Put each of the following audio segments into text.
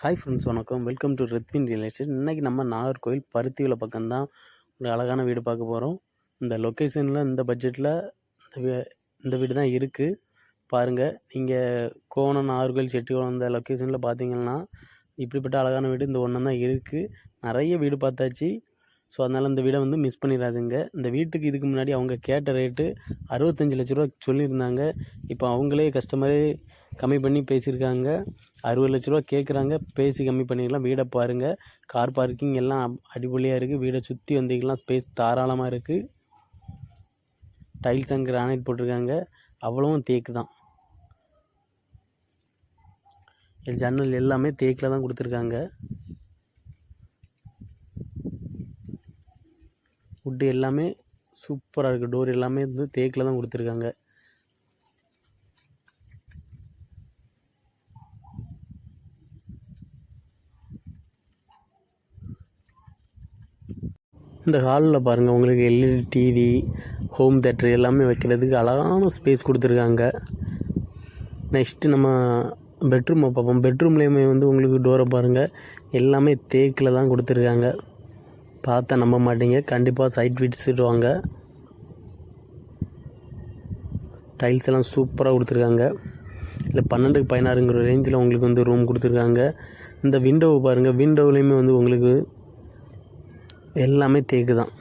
Hi friends, வணக்கம். Welcome to Rithvin real estate. இன்றைக்கி நம்ம நாகர்கோவில் பருத்திவிலை பக்கம்தான் ஒரு அழகான வீடு பார்க்க போகிறோம். இந்த லொக்கேஷனில் இந்த பட்ஜெட்டில் இந்த வீடு தான் இருக்குது. பாருங்கள், நீங்கள் கோவணம், நாகர்கோவில், செட்டிகுளம் இந்த லொக்கேஷனில் பார்த்தீங்கன்னா இப்படிப்பட்ட அழகான வீடு இந்த ஒன்று தான் இருக்குது. நிறைய வீடு பார்த்தாச்சு. ஸோ அதனால் இந்த வீடை மிஸ் பண்ணிடாதுங்க. இந்த வீட்டுக்கு இதுக்கு முன்னாடி அவங்க கேட்ட ரேட்டு 65 லட்ச ரூபா சொல்லியிருந்தாங்க. இப்போ அவங்களே கஸ்டமரே கம்மி பண்ணி பேசியிருக்காங்க. 60 லட்ச ரூபா கேட்குறாங்க. பேசி கம்மி பண்ணிக்கலாம். வீடை பாருங்கள். கார் பார்க்கிங் எல்லாம் அடிப்பொலியாக இருக்குது. வீடை சுற்றி வந்தீங்கன்னா ஸ்பேஸ் தாராளமாக இருக்குது. டைல்ஸ் அண்ட் கிரானைட் போட்டிருக்காங்க. அவ்வளவும் தேக்கு தான். ஜன்னல் எல்லாமே தேக்கில் தான் கொடுத்துருக்காங்க. வுட்டு எல்லாமே சூப்பராக இருக்குது. டோர் எல்லாமே தேக்கில் தான் கொடுத்துருக்காங்க. இந்த ஹாலில் பாருங்கள், உங்களுக்கு எல்இடி டிவி, ஹோம் தேட்டர் எல்லாமே வைக்கிறதுக்கு அழகான ஸ்பேஸ் கொடுத்துருக்காங்க. நெக்ஸ்ட்டு நம்ம பெட்ரூமை பார்ப்போம். பெட்ரூம்லேயுமே உங்களுக்கு டோரை பாருங்கள், எல்லாமே தேக்கில் தான் கொடுத்துருக்காங்க. பார்த்தா நம்ப மாட்டீங்க. கண்டிப்பாக சைட் விசிட் வாங்க. டைல்ஸ் எல்லாம் சூப்பராக கொடுத்துருக்காங்க. இல்லை 12க்கு 16ங்கிற ரேஞ்சில் உங்களுக்கு ரூம் கொடுத்துருக்காங்க. இந்த விண்டோவை பாருங்கள். விண்டோவிலையுமே உங்களுக்கு எல்லாமே தேக்கு தான்.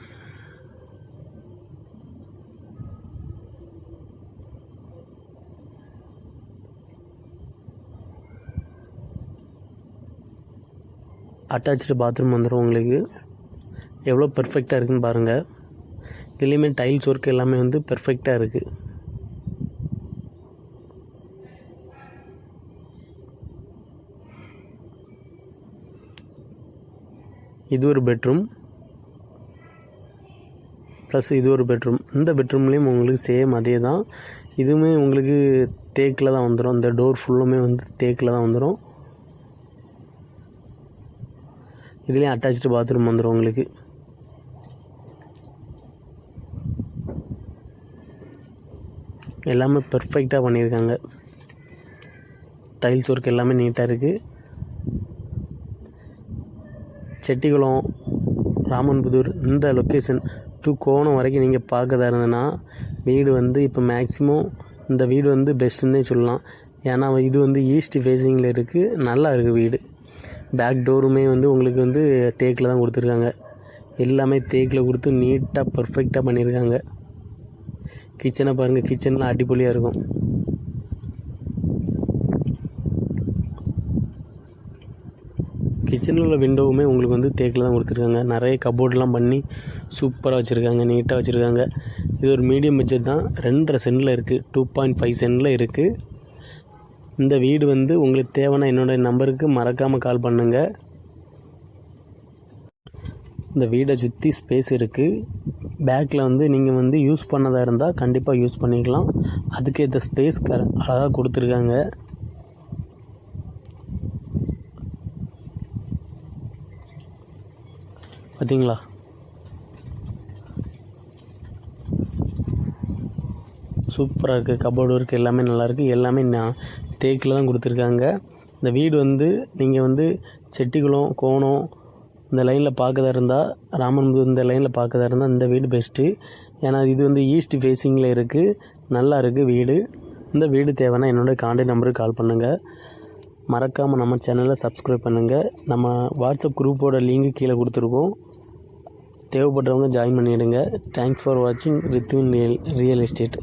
அட்டாச்சு பாத்ரூம் வந்துடும். உங்களுக்கு எவ்வளோ பெர்ஃபெக்டாக இருக்குதுன்னு பாருங்கள். இதுலேயுமே டைல்ஸ் ஒர்க் எல்லாமே பெர்ஃபெக்டாக இருக்குது. இது ஒரு பெட்ரூம் ப்ளஸ் இது ஒரு பெட்ரூம். இந்த பெட்ரூம்லேயும் உங்களுக்கு சேம் அதே தான். இதுவுமே உங்களுக்கு தேக்கில் தான் வந்துடும். இந்த டோர் ஃபுல்லுமே தேக்கில் தான் வந்துடும். இதுலேயும் அட்டாச்சு பாத்ரூம் வந்துடும். உங்களுக்கு எல்லாமே பெர்ஃபெக்டாக பண்ணியிருக்காங்க. டைல்ஸ் ஒர்க் எல்லாமே நீட்டாக இருக்குது. செட்டிகுளம், ராமன்புதூர் இந்த லொக்கேஷன் டு கோணம் வரைக்கும் நீங்கள் பார்க்கதா இருந்ததுன்னா வீடு இப்போ மேக்ஸிமம் இந்த வீடு பெஸ்ட்டுன்னே சொல்லலாம். ஏன்னா இது ஈஸ்ட் ஃபேஸிங்கில் இருக்குது. நல்லா இருக்குது வீடு. பேக் டோருமே உங்களுக்கு தேக்கில் தான் கொடுத்துருக்காங்க. எல்லாமே தேக்கில் கொடுத்து நீட்டாக பர்ஃபெக்டாக பண்ணியிருக்காங்க. கிச்சனை பாருங்கள். கிச்சன்லாம் அடிப்பொலியாக இருக்கும். கிச்சனில் உள்ள விண்டோவுமே உங்களுக்கு தேக்கில் தான் கொடுத்துருக்காங்க. நிறைய கபோர்டெலாம் பண்ணி சூப்பராக வச்சுருக்காங்க. நீட்டாக வச்சுருக்காங்க. இது ஒரு மீடியம் பட்ஜெட் தான். 2.5 சென்டில் இருக்குது. 2.5 சென்டில் இருக்குது. இந்த வீடு உங்களுக்கு தேவைன்னா என்னோடய நம்பருக்கு மறக்காமல் கால் பண்ணுங்கள். இந்த வீடை சுற்றி ஸ்பேஸ் இருக்குது. பேக்கில் நீங்கள் யூஸ் பண்ணதாக இருந்தால் கண்டிப்பாக யூஸ் பண்ணிக்கலாம். அதுக்கேற்ற ஸ்பேஸ் அழகாக கொடுத்துருக்காங்க. பார்த்தீங்களா? சூப்பராக இருக்குது. கபோர்டு ஒர்க் எல்லாமே நல்லாயிருக்கு. எல்லாமே தேக்கில் தான் கொடுத்துருக்காங்க. இந்த வீடு நீங்கள் செட்டிகுளம், கோணம் இந்த லைனில் பார்க்கதா இருந்தால், ராமன்புதூர் இந்த லைனில் பார்க்கதா இருந்தால் இந்த வீடு பெஸ்ட்டு. ஏன்னா இது ஈஸ்ட் ஃபேஸிங்கில் இருக்குது. நல்லா இருக்குது வீடு. இந்த வீடு தேவைன்னா என்னோடய கான்டாக்ட் நம்பருக்கு கால் பண்ணுங்கள். மறக்காமல் நம்ம சேனலை சப்ஸ்கிரைப் பண்ணுங்கள். நம்ம வாட்ஸ்அப் குரூப்போட லிங்க் கீழே கொடுத்துருக்கோம். தேவைப்படுறவங்க ஜாயின் பண்ணிவிடுங்க. தேங்க்ஸ் ஃபார் வாட்சிங் ரித்வின் ரியல் எஸ்டேட்.